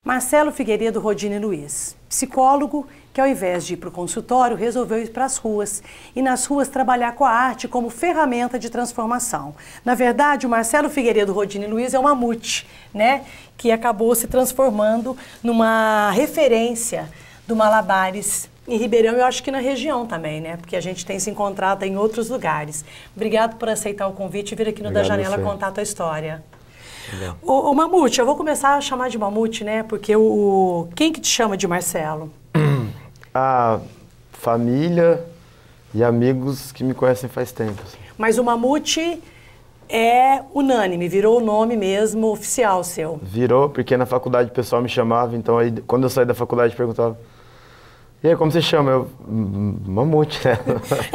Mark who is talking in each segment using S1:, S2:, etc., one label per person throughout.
S1: Marcelo Figueiredo Rodini Luiz, psicólogo que ao invés de ir para o consultório, resolveu ir para as ruas e nas ruas trabalhar com a arte como ferramenta de transformação. Na verdade, o Marcelo Figueiredo Rodini Luiz é um mamute, né, que acabou se transformando numa referência do malabares em Ribeirão e eu acho que na região também, né, porque a gente tem se encontrado em outros lugares. Obrigado por aceitar o convite e vir aqui no Da Janela contar a tua história. O Mamute, eu vou começar a chamar de Mamute, né? Porque quem que te chama de Marcelo?
S2: A família e amigos que me conhecem faz tempo. Assim.
S1: Mas o Mamute é unânime, virou o nome mesmo oficial seu.
S2: Virou, porque na faculdade o pessoal me chamava, então aí quando eu saí da faculdade perguntava: e aí, como você chama? Eu, Mamute, né?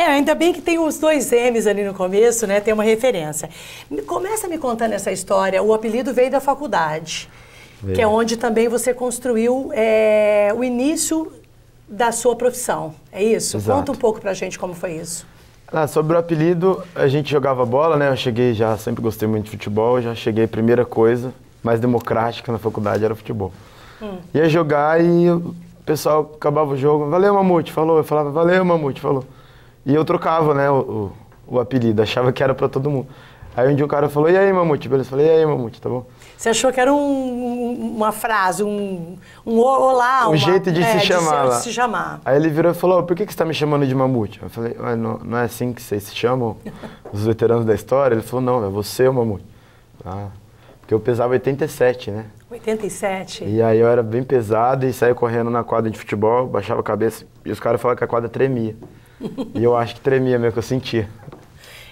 S1: Ainda bem que tem os dois M's ali no começo, né? Tem uma referência. Começa me contando essa história. O apelido veio da faculdade, que é onde também você construiu o início da sua profissão. É isso?
S2: Exato.
S1: Conta um pouco pra gente como foi isso.
S2: Sobre o apelido, a gente jogava bola, né? Eu cheguei já, sempre gostei muito de futebol, já cheguei, primeira coisa, mais democrática na faculdade era futebol. Ia jogar e o pessoal acabava o jogo, valeu Mamute, falou. Eu falava, valeu Mamute, falou. E eu trocava, né, o apelido, achava que era pra todo mundo. Aí um dia o cara falou, e aí Mamute, beleza? Eu falei, e aí Mamute, tá bom?
S1: Você achou que era uma frase, um olá,
S2: um jeito de se chamar lá.
S1: De se chamar.
S2: Aí ele virou e falou, por que você tá me chamando de Mamute? Eu falei, não é assim que vocês se chamam, os veteranos da história? Ele falou, não, é você o Mamute. Ah, porque eu pesava 87, né?
S1: 87?
S2: E aí eu era bem pesado e saía correndo na quadra de futebol, baixava a cabeça e os caras falavam que a quadra tremia. E eu acho que tremia mesmo, que eu sentia.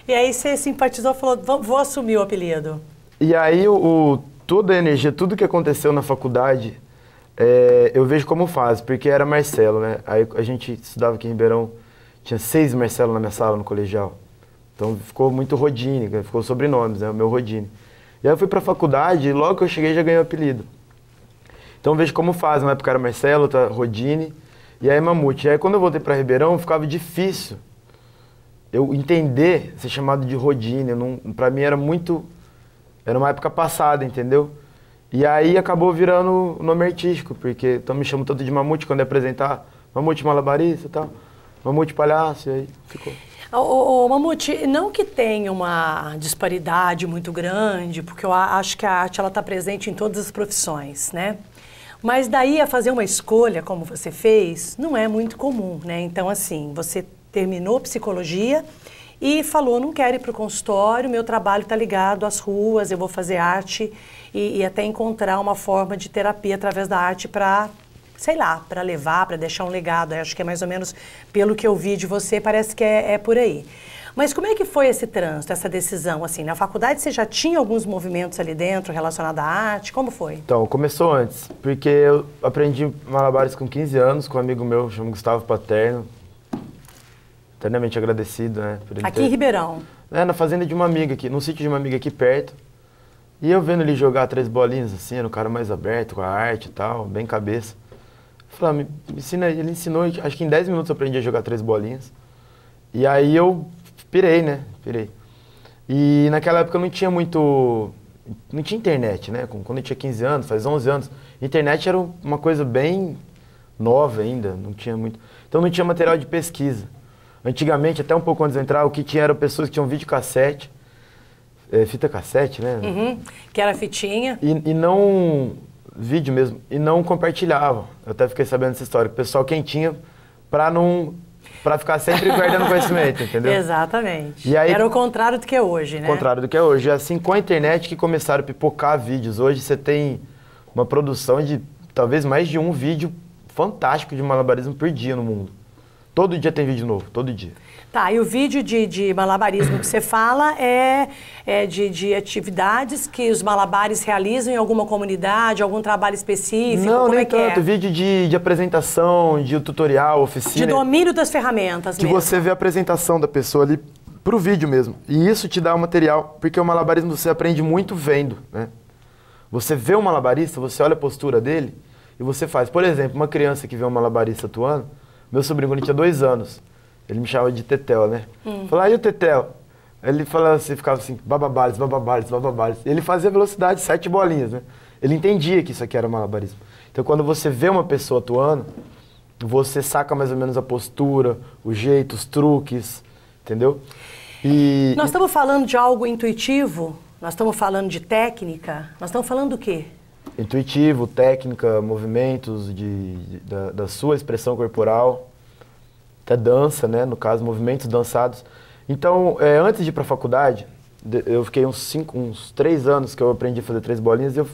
S1: E aí você simpatizou e falou, vou assumir o apelido.
S2: E aí toda a energia, tudo que aconteceu na faculdade, eu vejo como fase, porque era Marcelo, né? Aí a gente estudava aqui em Ribeirão, tinha 6 Marcelo na minha sala no colegial. Então ficou muito Rodini, ficou sobrenomes, né? O meu Rodini. E aí eu fui pra faculdade e logo que eu cheguei já ganhei o apelido. Então eu vejo como faz, na época era Marcelo, tá, Rodini, e aí Mamute. E aí quando eu voltei pra Ribeirão ficava difícil eu entender ser chamado de Rodini. Pra mim era uma época passada, entendeu? E aí acabou virando o nome artístico, porque então me chamam tanto de Mamute quando ia apresentar, Mamute malabarista e tal, Mamute palhaço, e aí ficou.
S1: Mamute, não que tenha uma disparidade muito grande, porque eu acho que a arte está presente em todas as profissões, né? Mas daí a fazer uma escolha como você fez, não é muito comum, né? Então, assim, você terminou psicologia e falou, não quero ir para o consultório, meu trabalho está ligado às ruas, eu vou fazer arte e até encontrar uma forma de terapia através da arte para, sei lá, para levar, para deixar um legado. Eu acho que é mais ou menos, pelo que eu vi de você, parece que é por aí. Mas como é que foi esse trânsito, essa decisão? Assim, na faculdade você já tinha alguns movimentos ali dentro relacionados à arte? Como foi?
S2: Então, começou antes, porque eu aprendi malabares com 15 anos, com um amigo meu, chama Gustavo Paterno. Eternamente agradecido, né? Por ele
S1: aqui em Ribeirão?
S2: Na fazenda de uma amiga aqui, no sítio de uma amiga aqui perto. E eu vendo ele jogar 3 bolinhas assim, era um cara mais aberto com a arte e tal, bem cabeça. Eu falei, me ensina aí. Ele ensinou, acho que em 10 minutos eu aprendi a jogar 3 bolinhas. E aí eu pirei, né? Pirei. E naquela época não tinha internet, né? Quando eu tinha 15 anos, faz 11 anos, internet era uma coisa bem nova ainda, não tinha muito. Então não tinha material de pesquisa. Antigamente, até um pouco antes de entrar, o que tinha eram pessoas que tinham videocassete, fita cassete, né?
S1: Uhum, que era fitinha.
S2: E não, vídeo mesmo, e não compartilhavam. Eu até fiquei sabendo dessa história, o pessoal quem tinha, pra ficar sempre guardando conhecimento, entendeu?
S1: Exatamente.
S2: E aí,
S1: era o contrário do que é hoje, né?
S2: O contrário do que é hoje. E assim, com a internet que começaram a pipocar vídeos. Hoje você tem uma produção de talvez mais de um vídeo fantástico de malabarismo por dia no mundo. Todo dia tem vídeo novo, todo dia.
S1: Tá, e o vídeo de malabarismo que você fala é de atividades que os malabares realizam em alguma comunidade, algum trabalho específico?
S2: Não,
S1: como
S2: nem
S1: é que
S2: tanto.
S1: é?
S2: Vídeo de apresentação, de tutorial, oficina.
S1: De domínio das ferramentas
S2: mesmo. Que você vê a apresentação da pessoa ali pro vídeo mesmo. E isso te dá o material, porque o malabarismo você aprende muito vendo, né? Você vê um malabarista, você olha a postura dele e você faz. Por exemplo, uma criança que vê um malabarista atuando, meu sobrinho, quando ele tinha 2 anos, ele me chamava de Tetel, né? Falava, e o Tetel? Ele falava assim, ficava assim, bababales, bababales, bababales. Ele fazia velocidade, 7 bolinhas, né? Ele entendia que isso aqui era malabarismo. Então, quando você vê uma pessoa atuando, você saca mais ou menos a postura, o jeito, os truques, entendeu?
S1: Nós estamos falando de algo intuitivo? Nós estamos falando de técnica? Nós estamos falando do quê?
S2: Intuitivo, técnica, movimentos da sua expressão corporal, até dança, né? No caso, movimentos dançados. Então, antes de ir para a faculdade, eu fiquei uns 3 anos que eu aprendi a fazer 3 bolinhas e eu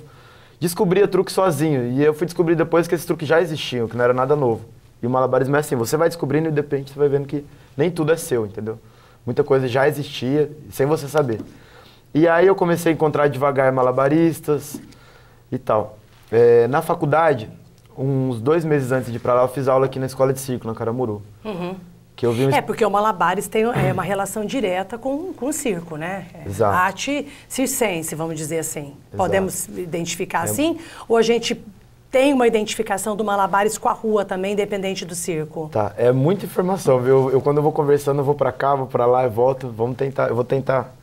S2: descobria truque sozinho. E eu fui descobrir depois que esses truques já existiam, que não era nada novo. E o malabarismo é assim, você vai descobrindo e de repente você vai vendo que nem tudo é seu, entendeu? Muita coisa já existia, sem você saber. E aí eu comecei a encontrar devagar malabaristas e tal. Na faculdade, uns 2 meses antes de ir pra lá, eu fiz aula aqui na escola de circo, na Caramuru. Que eu vi
S1: porque o malabares tem uma relação direta com o circo, né?
S2: Exato.
S1: Arte circense, vamos dizer assim.
S2: Exato.
S1: Podemos identificar assim? Ou a gente tem uma identificação do malabares com a rua também, independente do circo?
S2: Tá, é muita informação, viu? Quando eu vou conversando, eu vou pra cá, vou pra lá e volto. Eu vou tentar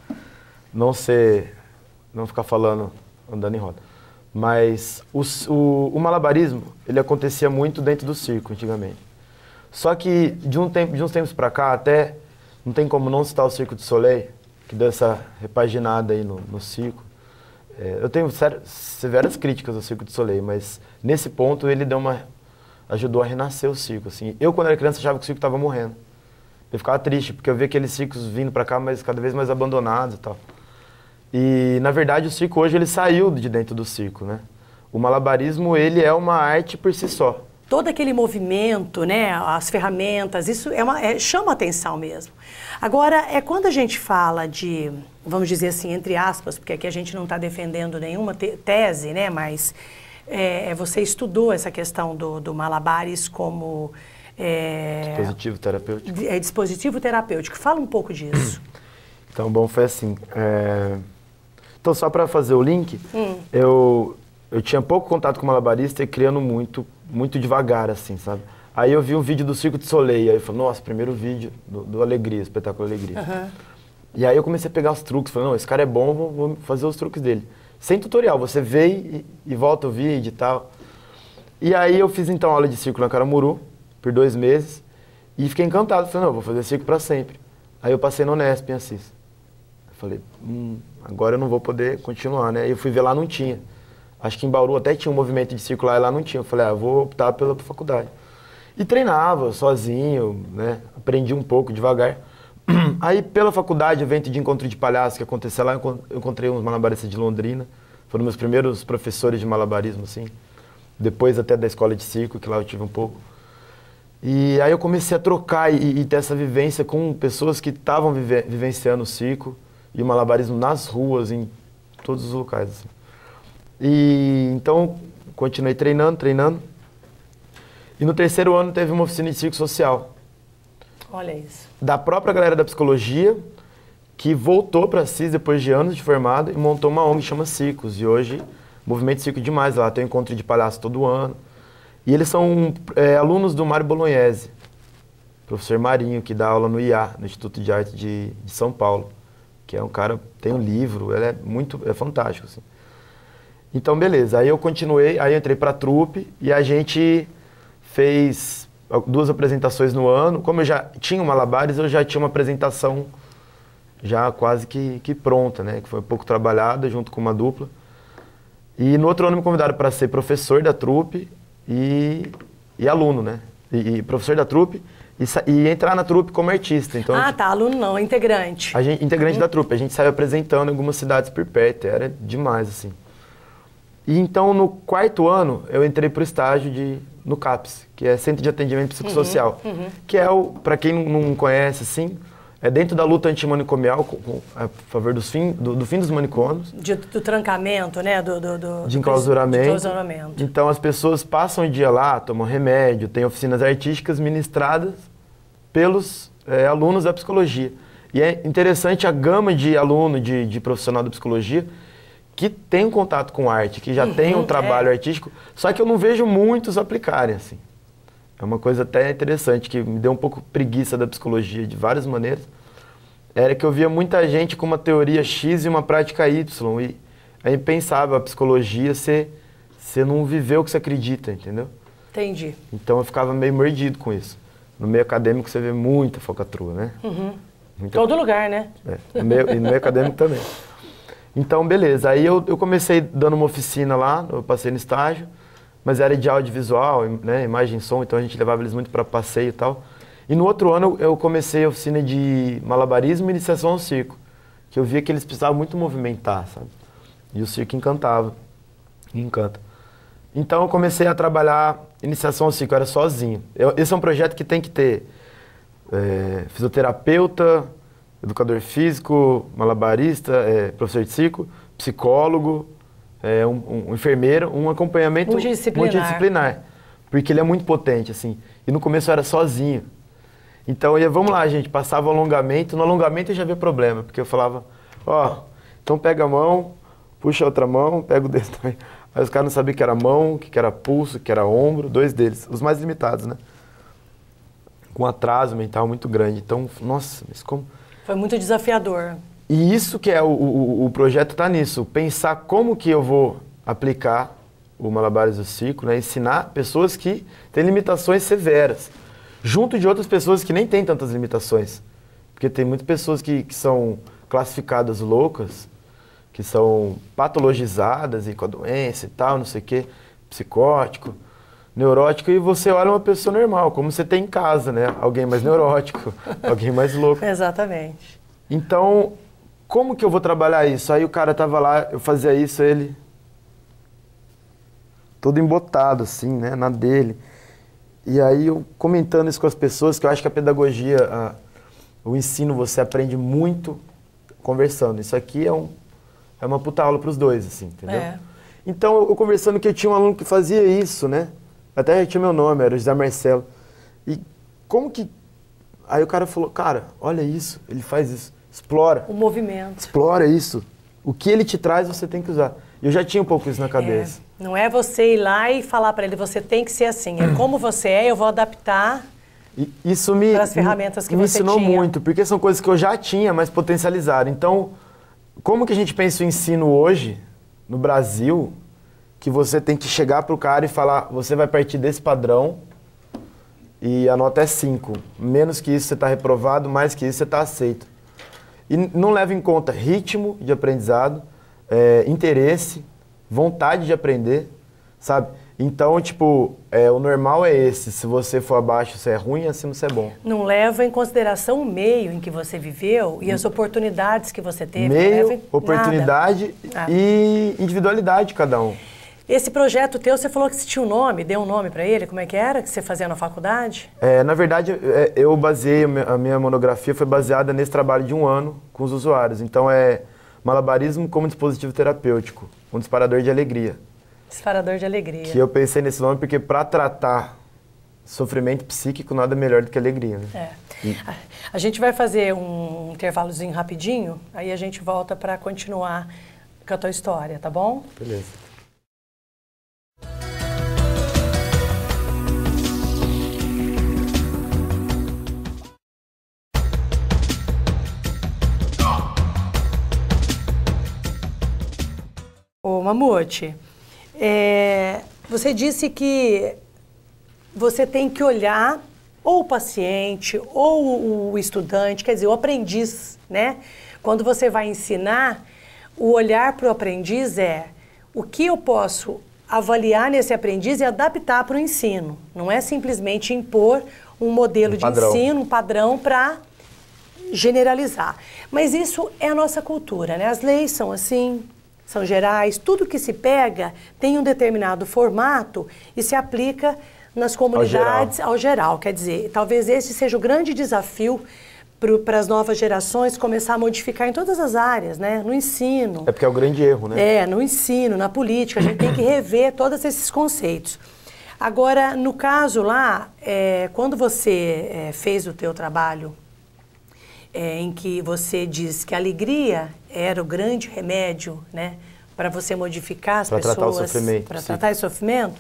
S2: não ficar falando, andando em roda. Mas o malabarismo, ele acontecia muito dentro do circo, antigamente. Só que de uns tempos pra cá, até não tem como não citar o Cirque du Soleil, que deu essa repaginada aí no circo. Eu tenho severas críticas ao Cirque du Soleil, mas nesse ponto ele ajudou a renascer o circo. Assim. Eu, quando era criança, achava que o circo estava morrendo. Eu ficava triste, porque eu via aqueles circos vindo pra cá, mas cada vez mais abandonados e tal. E, na verdade, o circo hoje ele saiu de dentro do circo, né? O malabarismo, ele é uma arte por si só.
S1: Todo aquele movimento, né, as ferramentas, isso chama atenção mesmo. Agora, quando a gente fala de, vamos dizer assim, entre aspas, porque aqui a gente não está defendendo nenhuma tese, né, mas você estudou essa questão do malabares como...
S2: dispositivo terapêutico.
S1: Dispositivo terapêutico. Fala um pouco disso.
S2: Então, bom, foi assim. Então, só para fazer o link, eu tinha pouco contato com o malabarista e criando muito devagar, assim, sabe? Aí eu vi um vídeo do Cirque du Soleil, aí eu falei, nossa, primeiro vídeo do Alegria, espetáculo Alegria. E aí eu comecei a pegar os truques, falei, não, esse cara é bom, vou fazer os truques dele. Sem tutorial, você vê e volta o vídeo e tal. E aí eu fiz então aula de circo na Caramuru, por 2 meses, e fiquei encantado, falei, não, vou fazer circo para sempre. Aí eu passei no Unesp em Assis. Eu falei, agora eu não vou poder continuar, né? E eu fui ver lá, não tinha. Acho que em Bauru até tinha um movimento de circo lá e lá não tinha. Eu falei, eu vou optar pela faculdade. E treinava sozinho, né? Aprendi um pouco, devagar. Aí pela faculdade, evento de encontro de palhaço que aconteceu lá, eu encontrei uns malabaristas de Londrina. Foram meus primeiros professores de malabarismo, assim. Depois até da escola de circo, que lá eu tive um pouco. E aí eu comecei a trocar e ter essa vivência com pessoas que estavam vivenciando o circo e o malabarismo nas ruas, em todos os locais, assim. E então, continuei treinando. E no 3º ano teve uma oficina de circo social.
S1: Olha isso.
S2: Da própria galera da psicologia, que voltou para Assis depois de anos de formado e montou uma ONG que chama Circos. E hoje, movimento circo demais lá, tem um encontro de palhaço todo ano. E eles são alunos do Mário Bolognese, professor Marinho, que dá aula no IA, no Instituto de Arte de São Paulo. Que é um cara, tem um livro, ele é fantástico, assim. Então, beleza, aí eu continuei, aí eu entrei pra trupe e a gente fez 2 apresentações no ano. Como eu já tinha o malabares, eu já tinha uma apresentação já quase que pronta, né? Que foi um pouco trabalhada junto com uma dupla. E no outro ano me convidaram para ser professor da trupe e aluno, né? E professor da trupe e entrar na trupe como artista. Então,
S1: aluno não, integrante.
S2: Integrante da trupe, a gente saiu apresentando em algumas cidades por perto, era demais, assim. E então, no 4º ano, eu entrei para o estágio no CAPS, que é Centro de Atendimento Psicossocial, que é para quem não conhece, assim, é dentro da luta antimanicomial, a favor do fim dos manicômios.
S1: Do trancamento, né?
S2: De enclausuramento.
S1: De enclausuramento.
S2: Então, as pessoas passam o dia lá, tomam remédio, tem oficinas artísticas ministradas pelos alunos da psicologia. E é interessante a gama de aluno, de profissional da psicologia, que tem um contato com arte, que já tem um trabalho artístico, só que eu não vejo muitos aplicarem, assim. É uma coisa até interessante, que me deu um pouco preguiça da psicologia de várias maneiras, era que eu via muita gente com uma teoria X e uma prática Y, e aí pensava a psicologia ser você não viveu o que você acredita, entendeu?
S1: Entendi.
S2: Então eu ficava meio mordido com isso. No meio acadêmico você vê muita falcatrua, né?
S1: Todo lugar, né?
S2: E no meio acadêmico também. Então, beleza. Aí eu comecei dando uma oficina lá, eu passei no estágio, mas era de audiovisual, né, imagem e som, então a gente levava eles muito para passeio e tal. E no outro ano eu comecei a oficina de malabarismo e iniciação ao circo, que eu via que eles precisavam muito movimentar, sabe? E o circo encantava, e encanta. Então eu comecei a trabalhar iniciação ao circo, eu era sozinho. Esse é um projeto que tem que ter fisioterapeuta, educador físico, malabarista, professor de circo, psicólogo, um enfermeiro, um acompanhamento multidisciplinar. Porque ele é muito potente, assim. E no começo eu era sozinho. Então eu ia, vamos lá, gente, passava o alongamento. No alongamento eu já via problema, porque eu falava, então pega a mão, puxa a outra mão, pega o dedo também. Aí os caras não sabiam o que era mão, o que era pulso, o que era ombro, 2 deles, os mais limitados, né? Com atraso mental muito grande. Então, nossa, mas como...
S1: Foi muito desafiador.
S2: E isso que é o projeto tá nisso, pensar como que eu vou aplicar o Malabares do Circo, né? Ensinar pessoas que têm limitações severas, junto de outras pessoas que nem têm tantas limitações. Porque tem muitas pessoas que são classificadas loucas, que são patologizadas e com a doença e tal, não sei o quê, psicótico, neurótico, e você olha uma pessoa normal, como você tem em casa, né? Alguém mais neurótico, alguém mais louco.
S1: Exatamente.
S2: Então, como que eu vou trabalhar isso? Aí o cara tava lá, eu fazia isso, ele todo embotado, assim, né, na dele. E aí eu comentando isso com as pessoas, que eu acho que a pedagogia, o ensino, você aprende muito conversando. Isso aqui é uma puta aula pros dois, assim, entendeu? Então, eu conversando que eu tinha um aluno que fazia isso, né? Até tinha meu nome, era o José Marcelo. E como que... Aí o cara falou, cara, olha isso, ele faz isso, explora.
S1: O movimento.
S2: Explora isso. O que ele te traz, você tem que usar. Eu já tinha um pouco isso na cabeça.
S1: Não é você ir lá e falar para ele, você tem que ser assim. É como você é, eu vou adaptar
S2: isso
S1: para as ferramentas que você tinha.
S2: Me ensinou muito, porque são coisas que eu já tinha, mas potencializaram. Então, como que a gente pensa o ensino hoje, no Brasil, que você tem que chegar para o cara e falar, você vai partir desse padrão e a nota é 5. Menos que isso você está reprovado, mais que isso você está aceito. E não leva em conta ritmo de aprendizado, interesse, vontade de aprender, sabe? Então, tipo, o normal é esse. Se você for abaixo, você é ruim, acima você é bom.
S1: Não leva em consideração o meio em que você viveu e as oportunidades que você teve.
S2: Meio, oportunidade e individualidade de cada um.
S1: Esse projeto teu, você falou que você tinha um nome, deu um nome para ele, como é que era que você fazia na faculdade?
S2: Na verdade, eu baseei, a minha monografia foi baseada nesse trabalho de 1 ano com os usuários. Então, malabarismo como dispositivo terapêutico, um disparador de alegria.
S1: Disparador de alegria.
S2: Que eu pensei nesse nome porque para tratar sofrimento psíquico, nada melhor do que alegria, né?
S1: A gente vai fazer um intervalozinho rapidinho, aí a gente volta para continuar com a tua história, tá bom?
S2: Beleza.
S1: Ô, Mamute, você disse que você tem que olhar ou o paciente ou o estudante, quer dizer, o aprendiz, né? Quando você vai ensinar, o olhar para o aprendiz é o que eu posso avaliar nesse aprendiz e adaptar para o ensino. Não é simplesmente impor um modelo de ensino, um padrão para generalizar. Mas isso é a nossa cultura, né? As leis são assim, são gerais, tudo que se pega tem um determinado formato e se aplica nas comunidades ao geral. Quer dizer, talvez esse seja o grande desafio para as novas gerações começar a modificar em todas as áreas, né? No ensino.
S2: É porque é o grande erro, né?
S1: No ensino, na política, a gente tem que rever todos esses conceitos. Agora, no caso lá, quando você fez o teu trabalho, em que você diz que a alegria era o grande remédio, né, para você modificar as pessoas,
S2: para tratar o sofrimento,
S1: para tratar esse sofrimento,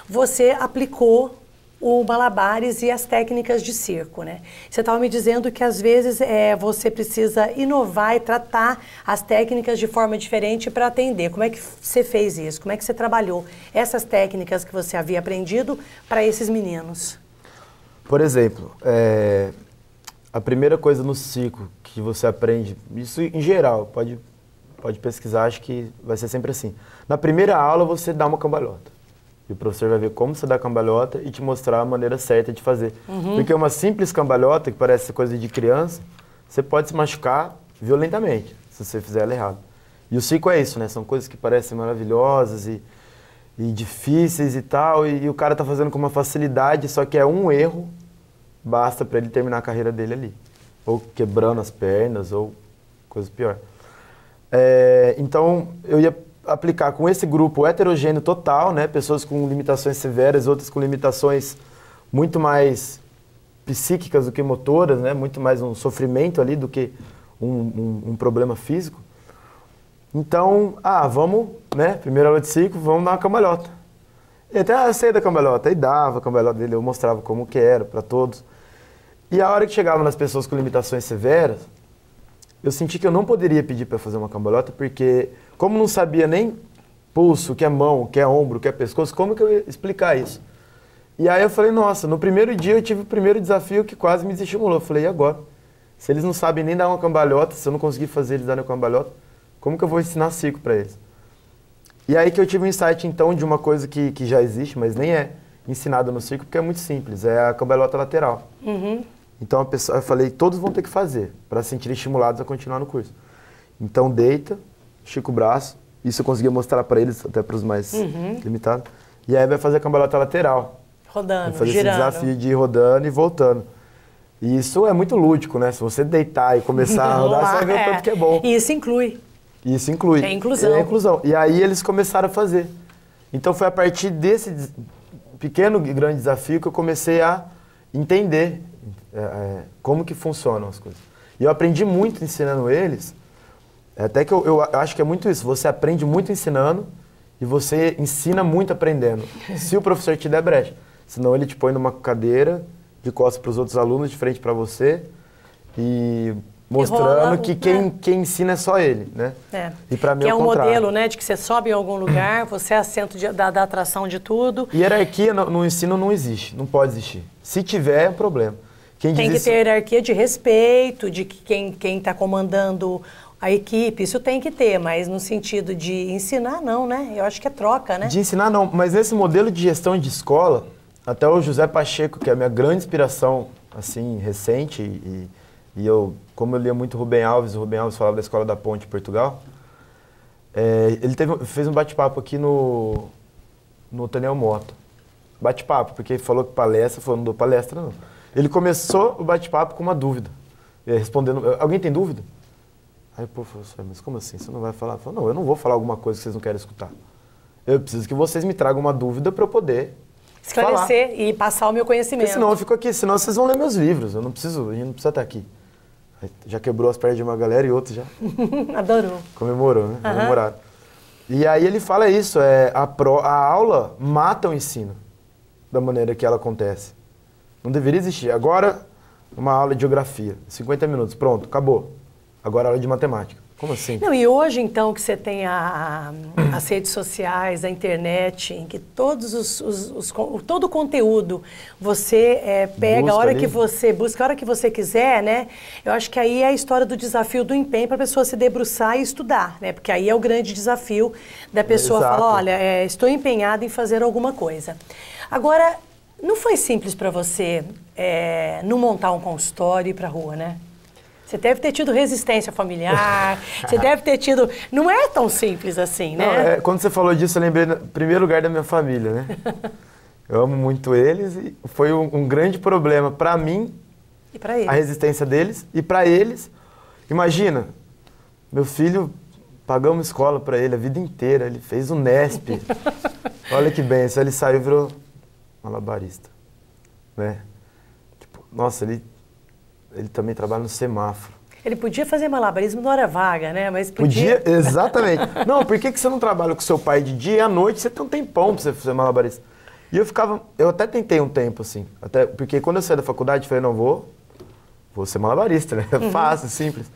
S1: você aplicou o malabares e as técnicas de circo, né? Você estava me dizendo que às vezes você precisa inovar e tratar as técnicas de forma diferente para atender. Como é que você fez isso? Como é que você trabalhou essas técnicas que você havia aprendido para esses meninos?
S2: Por exemplo, a primeira coisa no circo que você aprende, isso em geral, pode pesquisar, acho que vai ser sempre assim. Na primeira aula você dá uma cambalhota. E o professor vai ver como você dá a cambalhota e te mostrar a maneira certa de fazer. Porque uma simples cambalhota, que parece coisa de criança, você pode se machucar violentamente, se você fizer ela errado. E o circo é isso, né? São coisas que parecem maravilhosas e difíceis e tal, e o cara tá fazendo com uma facilidade, só que é um erro, basta para ele terminar a carreira dele ali. Ou quebrando as pernas, ou coisa pior. Então, eu ia aplicar com esse grupo heterogêneo total, né? Pessoas com limitações severas, outras com limitações muito mais psíquicas do que motoras, né? Muito mais um sofrimento ali do que um problema físico. Então, vamos, né? Primeira aula de circo, vamos dar uma cambalhota. E até eu sei da cambalhota, aí dava a cambalhota dele, eu mostrava como que era para todos. E a hora que chegava nas pessoas com limitações severas, eu senti que eu não poderia pedir para fazer uma cambalhota, porque como não sabia nem pulso, o que é mão, o que é ombro, o que é pescoço, como que eu ia explicar isso? E aí eu falei, nossa, no primeiro dia eu tive o primeiro desafio que quase me desestimulou. Eu falei, e agora? Se eles não sabem nem dar uma cambalhota, se eu não conseguir fazer eles darem uma cambalhota, como que eu vou ensinar circo para eles? E aí que eu tive um insight, então, de uma coisa que já existe, mas nem é ensinada no circo, porque é muito simples, é a cambalhota lateral. Então eu falei, todos vão ter que fazer, para se sentirem estimulados a continuar no curso. Então deita, estica o braço, isso eu conseguia mostrar para eles, até para os mais limitados. E aí vai fazer a cambalhota lateral.
S1: Rodando,
S2: vai fazer
S1: girando.
S2: Esse desafio de ir rodando e voltando. E isso é muito lúdico, né? Se você deitar e começar a rodar, você vai ver o tanto que é bom.
S1: E isso inclui.
S2: Isso inclui.
S1: É inclusão.
S2: É inclusão. E aí eles começaram a fazer. Então foi a partir desse pequeno e grande desafio que eu comecei a entender como que funcionam as coisas. E eu aprendi muito ensinando eles, até que eu acho que é muito isso, você aprende muito ensinando e você ensina muito aprendendo, se o professor te der brecha. Senão ele te põe numa cadeira, de costas para os outros alunos, de frente para você, e mostrando que quem ensina é só ele, né? E para mim
S1: que
S2: é o
S1: um
S2: contrário.
S1: modelo, né, de que você sobe em algum lugar, você é assento da atração de tudo.
S2: E hierarquia no ensino não existe, não pode existir. Se tiver, é um problema.
S1: Tem que ter hierarquia de respeito, de que quem está comandando a equipe, isso tem que ter, mas no sentido de ensinar, não, né? Eu acho que é troca, né?
S2: De ensinar, não, mas nesse modelo de gestão de escola, até o José Pacheco, que é a minha grande inspiração, assim, recente, e eu, como eu lia muito Rubem Alves, o Rubem Alves falava da Escola da Ponte, em Portugal, ele fez um bate-papo aqui no Daniel Mota. Bate-papo, porque ele falou que palestra, falou, não dou palestra, não. Ele começou o bate-papo com uma dúvida, respondendo, alguém tem dúvida? Aí, pô, professor, mas como assim? Você não vai falar? Eu falei, não, eu não vou falar alguma coisa que vocês não querem escutar. Eu preciso que vocês me tragam uma dúvida para eu poder
S1: esclarecer
S2: falar.
S1: E passar o meu conhecimento.
S2: Porque senão eu fico aqui, senão vocês vão ler meus livros, a gente não precisa estar aqui. Aí, já quebrou as pernas de uma galera e outra já.
S1: Adorou.
S2: Comemorou, né? Comemoraram. E aí ele fala isso, a aula mata o ensino, da maneira que ela acontece. Não deveria existir. Agora, uma aula de geografia, 50 minutos, pronto, acabou. Agora aula de matemática. Como assim?
S1: Não, e hoje, então, que você tem as redes sociais, a internet, em que todo o conteúdo você pega a hora que você busca, a hora que você quiser, né? Eu acho que aí é a história do desafio do empenho para a pessoa se debruçar e estudar, né? Porque aí é o grande desafio da pessoa falar, olha, estou empenhada em fazer alguma coisa. Agora, não foi simples para você não montar um consultório e ir para a rua, né? Você deve ter tido resistência familiar, você deve ter tido... Não é tão simples assim, né?
S2: Não, quando você falou disso, eu lembrei, em primeiro lugar, da minha família, né? Eu amo muito eles e foi um grande problema para mim,
S1: e para eles.
S2: A resistência deles, e para eles. Imagina, meu filho, pagamos escola para ele a vida inteira, ele fez o Nesp. Olha que benção, ele saiu e virou malabarista, né? Tipo, nossa, ele também trabalha no semáforo.
S1: Ele podia fazer malabarismo na hora vaga, né? Mas
S2: podia, exatamente. Não, por que você não trabalha com seu pai de dia e à noite você tem um tempão pra você fazer malabarista? E eu até tentei um tempo, assim, até, porque quando eu saí da faculdade, eu falei, não, vou ser malabarista, né? Fácil, simples.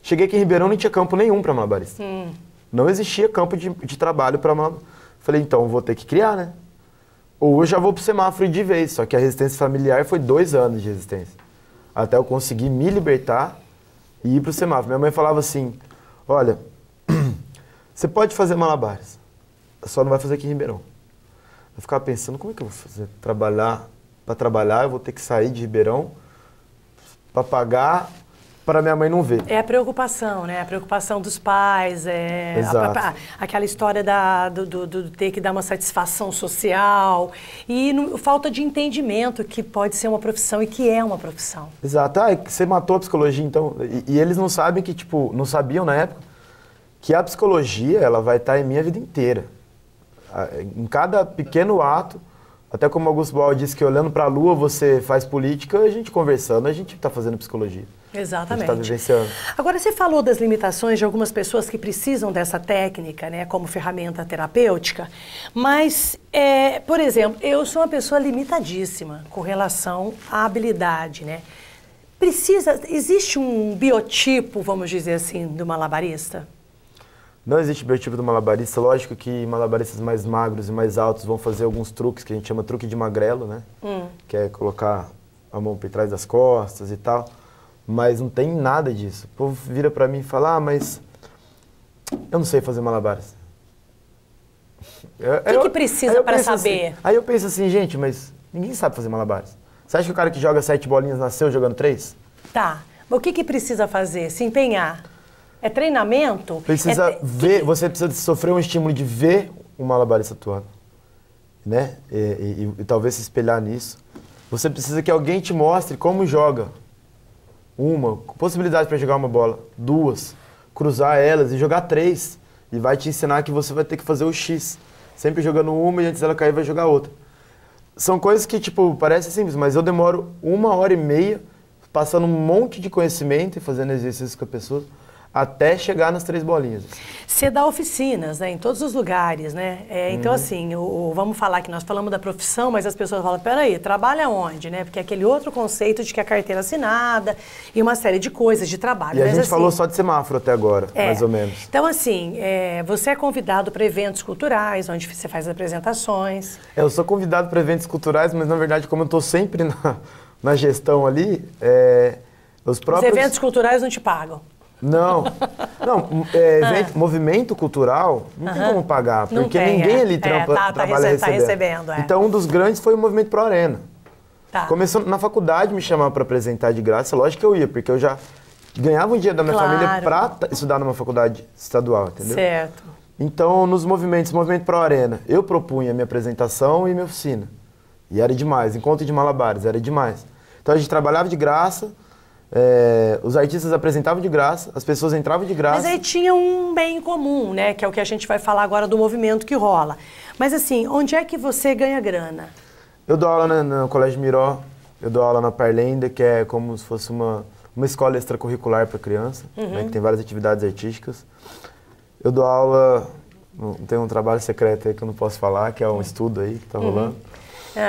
S2: Cheguei aqui em Ribeirão, não tinha campo nenhum para malabarista. Não existia campo de trabalho para malabarista. Falei, então, vou ter que criar, né? Ou eu já vou pro semáforo de vez, só que a resistência familiar foi 2 anos de resistência. Até eu conseguir me libertar e ir pro semáforo. Minha mãe falava assim, olha, você pode fazer malabares, só não vai fazer aqui em Ribeirão. Eu ficava pensando, como é que eu vou fazer? Para trabalhar, eu vou ter que sair de Ribeirão para pagar para minha mãe não ver.
S1: É a preocupação, né? A preocupação dos pais, aquela história do ter que dar uma satisfação social e falta de entendimento que pode ser uma profissão e que é uma profissão.
S2: Exato. Você matou a psicologia, então. E eles não sabem que, tipo, não sabiam na época que a psicologia, ela vai estar em minha vida inteira. Em cada pequeno ato, até como Augusto Boal disse que olhando para a lua você faz política, a gente conversando, a gente está fazendo psicologia.
S1: Exatamente.
S2: A gente está vivenciando.
S1: Agora, você falou das limitações de algumas pessoas que precisam dessa técnica, né, como ferramenta terapêutica, mas, por exemplo, eu sou uma pessoa limitadíssima com relação à habilidade, né? Existe um biotipo, vamos dizer assim, do malabarista?
S2: Não existe biotipo do malabarista. Lógico que malabaristas mais magros e mais altos vão fazer alguns truques que a gente chama truque de magrelo, né? Que é colocar a mão por trás das costas e tal. Mas não tem nada disso. O povo vira pra mim e fala, mas eu não sei fazer malabares.
S1: O que precisa para saber?
S2: Assim, aí eu penso assim, gente, mas ninguém sabe fazer malabares. Você acha que o cara que joga 7 bolinhas nasceu jogando 3?
S1: Tá. Mas o que precisa fazer? Se empenhar? É treinamento?
S2: Precisa ver, você precisa sofrer um estímulo de ver um malabarista atuando, né? E talvez se espelhar nisso. Você precisa que alguém te mostre como joga. Uma, possibilidade para jogar uma bola. 2, cruzar elas e jogar 3. E vai te ensinar que você vai ter que fazer o X. Sempre jogando uma e antes dela cair vai jogar outra. São coisas que, tipo, parece simples, mas eu demoro 1h30 passando um monte de conhecimento e fazendo exercícios com a pessoa até chegar nas 3 bolinhas.
S1: Você dá oficinas, né, em todos os lugares, né? Então, assim, vamos falar que nós falamos da profissão, mas as pessoas falam, peraí, trabalha onde, né? Porque é aquele outro conceito de que a carteira assinada e uma série de coisas de trabalho.
S2: E
S1: mas,
S2: a gente
S1: assim,
S2: falou só de semáforo até agora, mais ou menos.
S1: Então, assim, você é convidado para eventos culturais, onde você faz apresentações.
S2: Eu sou convidado para eventos culturais, mas, na verdade, como eu estou sempre na gestão ali, os próprios...
S1: Os eventos culturais não te pagam?
S2: Não, movimento cultural não tem como pagar, porque ninguém ali trabalha recebendo. Então, um dos grandes foi o Movimento Pro Arena. Começou na faculdade, me chamava para apresentar de graça, lógico que eu ia, porque eu já ganhava um dia da minha família para estudar numa faculdade estadual, entendeu?
S1: Certo.
S2: Então, nos Movimento Pro Arena, eu propunha minha apresentação e minha oficina. E era demais, encontro de malabares, era demais. Então, a gente trabalhava de graça, os artistas apresentavam de graça, as pessoas entravam de graça.
S1: Mas aí tinha um bem em comum, né? Que é o que a gente vai falar agora do movimento que rola. Mas assim, onde é que você ganha grana?
S2: Eu dou aula no Colégio Miró, eu dou aula na Parlenda, que é como se fosse uma escola extracurricular para criança, né, que tem várias atividades artísticas. Eu dou aula, tem um trabalho secreto aí que eu não posso falar, que é um estudo aí que está rolando.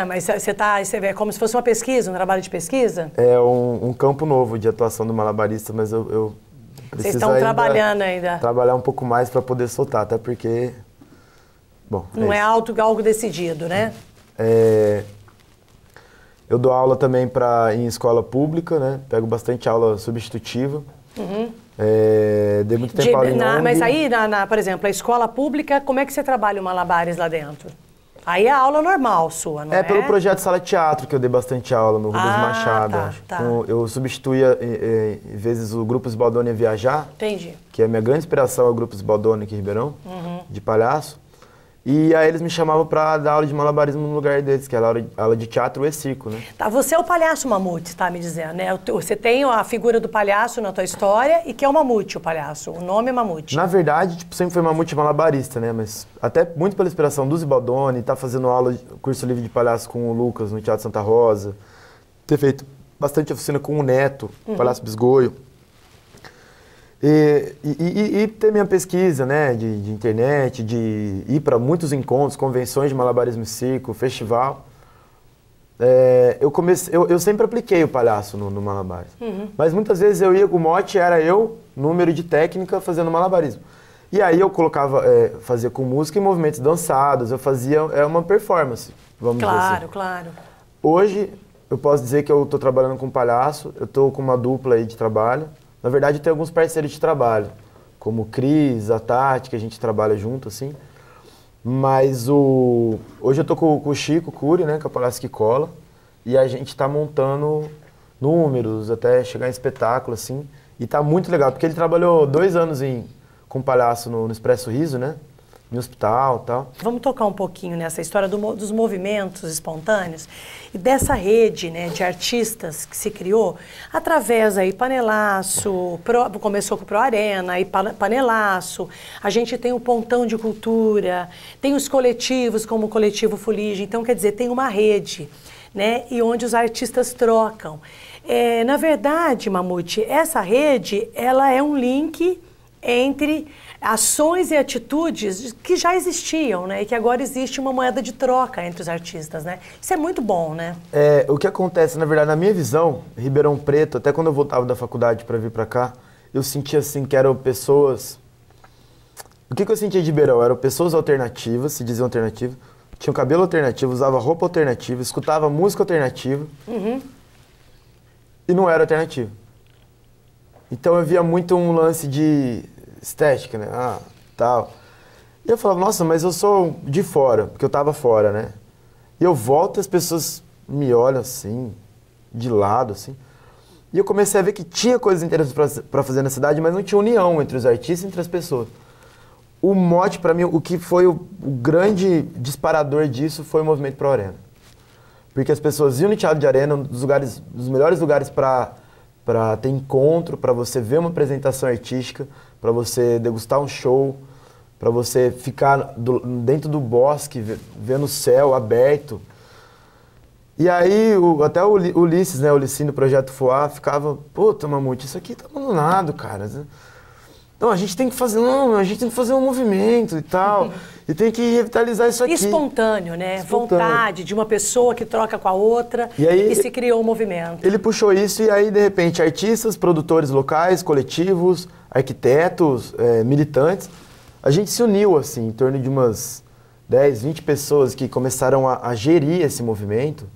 S1: Mas você vê como se fosse uma pesquisa, um trabalho de pesquisa?
S2: É um campo novo de atuação do malabarista, mas eu preciso
S1: Vocês estão trabalhando ainda?
S2: Trabalhar um pouco mais para poder soltar, até porque... Bom,
S1: não é algo decidido, né?
S2: Eu dou aula também em escola pública, né? Pego bastante aula substitutiva. Dei muito tempo aula em ONG.
S1: Mas aí, por exemplo, a escola pública, como é que você trabalha o malabares lá dentro? Aí é a aula normal sua, não é?
S2: Pelo projeto Sala Teatro, que eu dei bastante aula no Rubens Machado. Eu substituía, em vezes, o Grupo Sbaldoni a Viajar.
S1: Entendi.
S2: Que é a minha grande inspiração, é o Grupo Sbaldoni aqui em Ribeirão, de palhaço. E aí eles me chamavam para dar aula de malabarismo no lugar deles, que era aula de teatro e circo, né?
S1: Tá, você é o palhaço Mamute, tá me dizendo, né? Você tem a figura do palhaço na tua história e que é o Mamute, o palhaço. O nome é Mamute.
S2: Na verdade, sempre foi Mamute malabarista, né? Mas até muito pela inspiração do Sbaldoni, tá fazendo aula, curso livre de palhaço com o Lucas no Teatro Santa Rosa, ter feito bastante oficina com o Neto, o Palhaço Bisgoio. E ter minha pesquisa, né, de internet, de ir para muitos encontros, convenções de malabarismo e circo, festival. Eu sempre apliquei o palhaço no malabarismo. Mas muitas vezes eu ia com o mote, era eu, número de técnica, fazendo malabarismo. E aí eu colocava, fazia com música e movimentos dançados, eu fazia uma performance, vamos dizer assim.
S1: Claro.
S2: Hoje, eu posso dizer que eu estou trabalhando com palhaço, eu estou com uma dupla aí de trabalho. Na verdade, eu tenho alguns parceiros de trabalho, como o Cris, a Tati, que a gente trabalha junto, assim. Mas hoje eu tô com o Chico Cury, né, que é o Palhaço que Cola, e a gente tá montando números até chegar em espetáculo, assim, e tá muito legal, porque ele trabalhou 2 anos com palhaço no Expresso Riso, né, em hospital e tal.
S1: Vamos tocar um pouquinho nessa história dos movimentos espontâneos e dessa rede, né, de artistas que se criou através aí Panelaço, começou com o Pro Arena, aí Panelaço, a gente tem o Pontão de Cultura, tem os coletivos como o Coletivo Fuligem, então quer dizer, tem uma rede, né, e onde os artistas trocam. Na verdade, Mamute, essa rede, ela é um link entre ações e atitudes que já existiam, né? E que agora existe uma moeda de troca entre os artistas, né? Isso é muito bom, né?
S2: O que acontece, na verdade, na minha visão, Ribeirão Preto, até quando eu voltava da faculdade para vir para cá, eu sentia assim que eram pessoas... O que eu sentia de Ribeirão? Eram pessoas alternativas, se diziam alternativas, tinham cabelo alternativo, usava roupa alternativa, escutava música alternativa e não era alternativo. Então eu via muito um lance de estética, né? Tal. E eu falava, nossa, mas eu sou de fora, porque eu tava fora, né? E eu volto e as pessoas me olham assim, de lado, assim. E eu comecei a ver que tinha coisas interessantes para fazer na cidade, mas não tinha união entre os artistas e entre as pessoas. O mote, para mim, o que foi o grande disparador disso foi o movimento Pro Arena. Porque as pessoas iam no teatro de arena, um dos melhores lugares para ter encontro, para você ver uma apresentação artística, para você degustar um show, para você ficar dentro do bosque, vendo o céu aberto. E aí, até o Ulisses, né, o Ulissinho do Projeto Foá, ficava, puta, Mamute, isso aqui tá abandonado, cara. Não, a gente tem que fazer um movimento e tal, e tem que revitalizar isso aqui.
S1: Espontâneo, né? Vontade de uma pessoa que troca com a outra e se criou um movimento.
S2: Ele puxou isso e aí, de repente, artistas, produtores locais, coletivos, arquitetos, militantes, a gente se uniu, assim, em torno de umas 10, 20 pessoas que começaram a gerir esse movimento.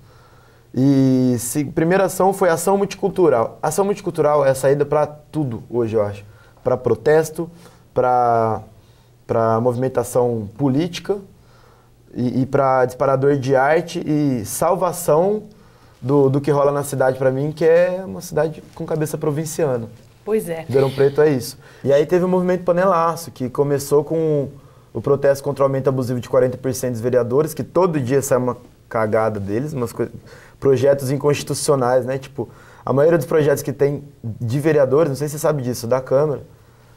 S2: E a primeira ação foi a ação multicultural. A ação multicultural é a saída para tudo hoje, eu acho. Para protesto, para movimentação política e para disparador de arte e salvação do que rola na cidade para mim, que é uma cidade com cabeça provinciana.
S1: Pois é.
S2: Ribeirão Preto é isso. E aí teve o movimento Panelaço, que começou com o protesto contra o aumento abusivo de 40% dos vereadores, que todo dia sai uma cagada deles, projetos inconstitucionais, né? Tipo, a maioria dos projetos que tem de vereadores, não sei se você sabe disso, da Câmara,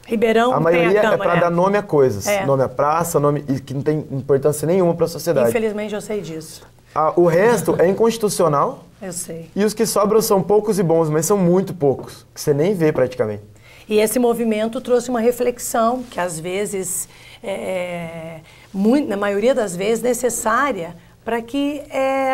S1: Ribeirão
S2: a maioria
S1: tem a
S2: é para dar nome a coisas, nome a praça, nome e que não tem importância nenhuma para a sociedade.
S1: Infelizmente eu sei disso.
S2: O resto é inconstitucional.
S1: Eu sei.
S2: E os que sobram são poucos e bons, mas são muito poucos, que você nem vê praticamente.
S1: E esse movimento trouxe uma reflexão que às vezes, na maioria das vezes, necessária para que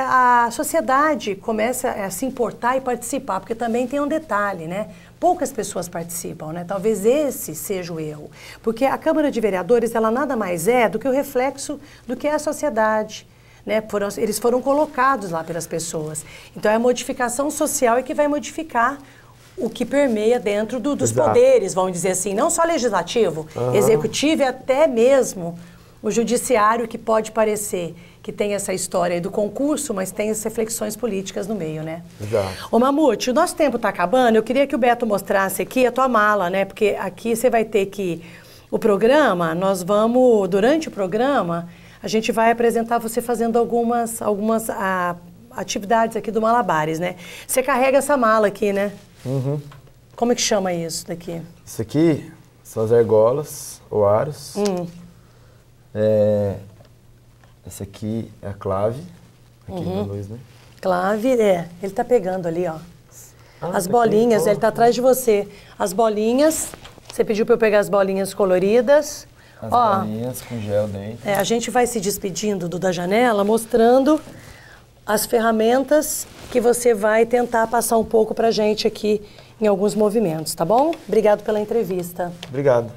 S1: a sociedade comece a se importar e participar, porque também tem um detalhe, né? Poucas pessoas participam, né? Talvez esse seja o erro, porque a Câmara de Vereadores, ela nada mais é do que o reflexo do que é a sociedade, né? Eles foram colocados lá pelas pessoas. Então é a modificação social que vai modificar o que permeia dentro dos poderes, vamos dizer assim, não só legislativo, executivo e até mesmo o judiciário, que pode parecer que tem essa história aí do concurso, mas tem as reflexões políticas no meio, né?
S2: Exato.
S1: Ô Mamute, o nosso tempo está acabando, eu queria que o Beto mostrasse aqui a tua mala, né? Porque aqui você vai ter que... O programa, nós vamos, durante o programa, a gente vai apresentar você fazendo algumas atividades aqui do Malabares, né? Você carrega essa mala aqui, né? Como é que chama isso daqui?
S2: Isso aqui são as argolas, ou aros. Essa aqui é a clave, aqui na luz, né?
S1: Clave, ele tá pegando ali, ó. As bolinhas, ele tá atrás de você. As bolinhas Você pediu para eu pegar as bolinhas coloridas.
S2: As bolinhas com gel dentro.
S1: A gente vai se despedindo da janela, mostrando as ferramentas que você vai tentar passar um pouco pra gente aqui em alguns movimentos, tá bom? Obrigado pela entrevista.
S2: Obrigado.